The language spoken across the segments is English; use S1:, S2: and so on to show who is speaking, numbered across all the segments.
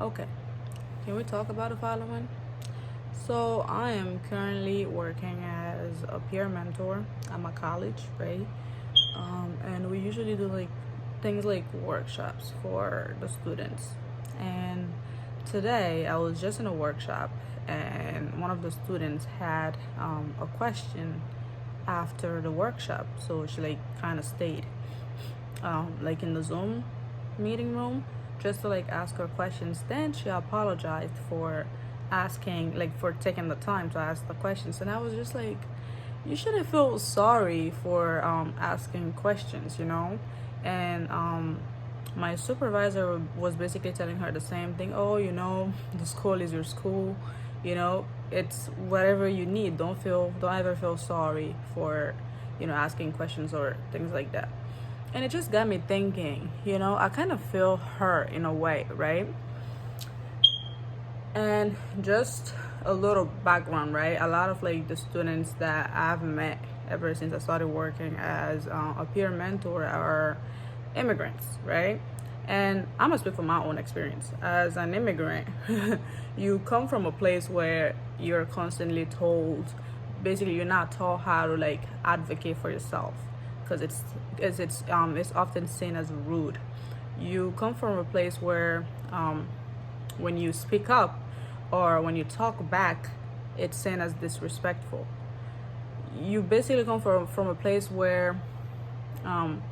S1: Okay, can we talk about the following? So, I am currently working as a peer mentor at my college, right? And we usually do like things like workshops for the students. And today I was just in a workshop, and one of the students had a question after the workshop. So she like kind of stayed like in the Zoom meeting room just to like ask her questions. Then she apologized for asking, like for taking the time to ask the questions. And I was just like, you shouldn't feel sorry for asking questions, you know? And my supervisor was basically telling her the same thing. Oh, you know, the school is your school, you know, it's whatever you need. Don't ever feel sorry for, you know, asking questions or things like that. And it just got me thinking, you know, I kind of feel her in a way, right? And just a little background, right? A lot of like the students that I've met ever since I started working as a peer mentor are immigrants, right? And I'm gonna speak from my own experience. As an immigrant, you come from a place where you're constantly told, basically, you're not taught how to like advocate for yourself, because it's often seen as rude. You come from a place where when you speak up or when you talk back, it's seen as disrespectful. You basically come from a place where um,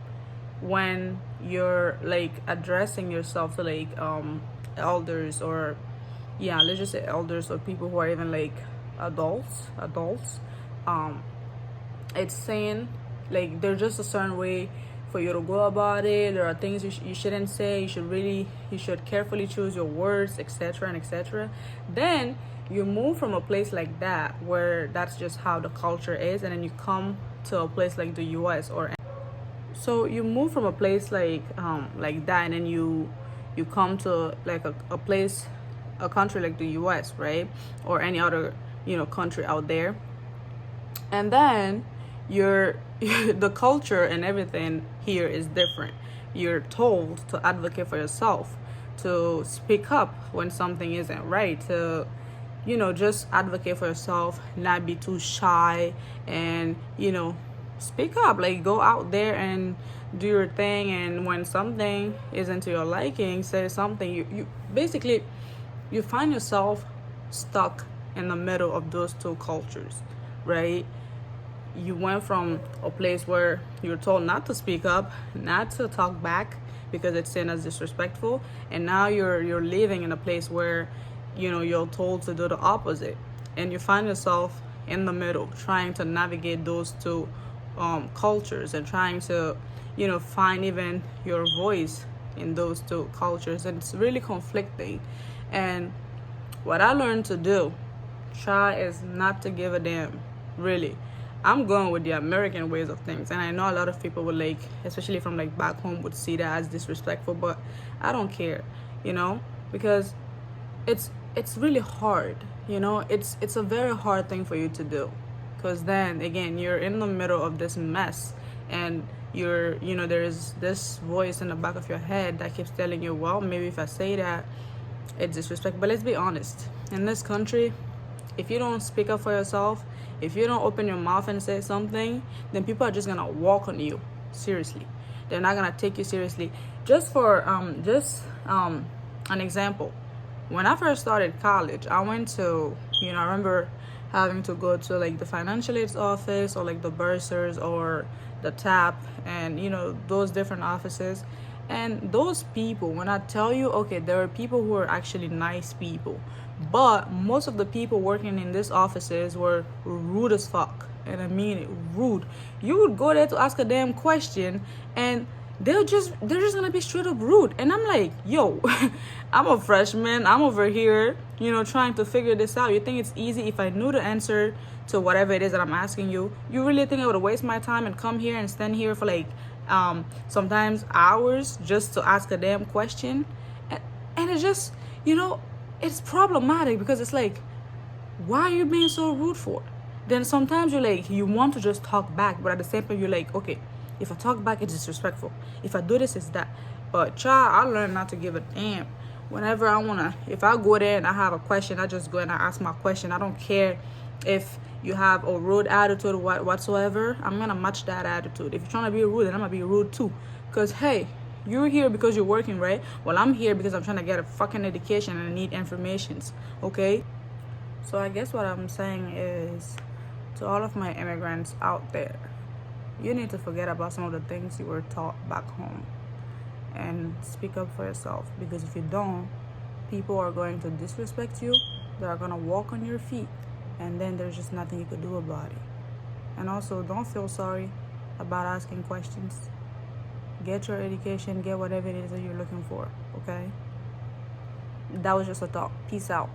S1: when you're like addressing yourself to like elders, or yeah, let's just say elders or people who are even like adults, um it's saying like there's just a certain way for you to go about it. There are things you shouldn't say. You should carefully choose your words, etc. and etc. Then you move from a place like that where that's just how the culture is, and then you come to a place like the US, or so you move from a place like that, and then you come to like a place, a country like the US, right? Or any other, you know, country out there. And then you're the culture and everything here is different. You're told to advocate for yourself, to speak up when something isn't right, to, you know, just advocate for yourself, not be too shy, and, you know, speak up, like go out there and do your thing. And when something isn't to your liking, say something. You basically, you find yourself stuck in the middle of those two cultures, right? You went from a place where you're told not to speak up, not to talk back because it's seen as disrespectful, and now you're living in a place where, you know, you're told to do the opposite, and you find yourself in the middle trying to navigate those two cultures, and trying to, you know, find even your voice in those two cultures, and it's really conflicting. And what I learned to do, try, is not to give a damn, really. I'm going with the American ways of things, and I know a lot of people would like, especially from like back home, would see that as disrespectful, but I don't care, you know, because it's really hard, you know. It's a very hard thing for you to do, because then again you're in the middle of this mess, and you're, you know, there's this voice in the back of your head that keeps telling you, well, maybe if I say that, it's disrespect. But let's be honest, in this country, if you don't speak up for yourself, if you don't open your mouth and say something, then people are just gonna walk on you. Seriously, they're not gonna take you seriously. Just an example. When I first started college, I went to, you know, I remember having to go to like the financial aid's office, or like the bursars, or the TAP, and, you know, those different offices. And those people, when I tell you, okay, there are people who are actually nice people, but most of the people working in these offices were rude as fuck. And I mean it, rude. You would go there to ask a damn question, and they're just gonna be straight up rude. And I'm like, yo, I'm a freshman, I'm over here, you know, trying to figure this out. You think it's easy? If I knew the answer to whatever it is that I'm asking you, you really think I would waste my time and come here and stand here for like sometimes hours just to ask a damn question? And it's just, you know, it's problematic, because it's like, why are you being so rude for? Then sometimes you're like, you want to just talk back, but at the same time you're like, okay, if I talk back, it's disrespectful. If I do this, it's that. But child, I learned not to give a damn. Whenever I wanna, if I go there and I have a question, I just go and I ask my question. I don't care if you have a rude attitude or whatsoever. I'm gonna match that attitude. If you're trying to be rude, then I'm gonna be rude too. Cause hey, you're here because you're working, right? Well, I'm here because I'm trying to get a fucking education and I need informations. Okay? So I guess what I'm saying is, to all of my immigrants out there, you need to forget about some of the things you were taught back home and speak up for yourself, because if you don't, people are going to disrespect you, they are going to walk on your feet, and then there's just nothing you could do about it. And also, don't feel sorry about asking questions. Get your education, get whatever it is that you're looking for. Okay? That was just a thought. Peace out.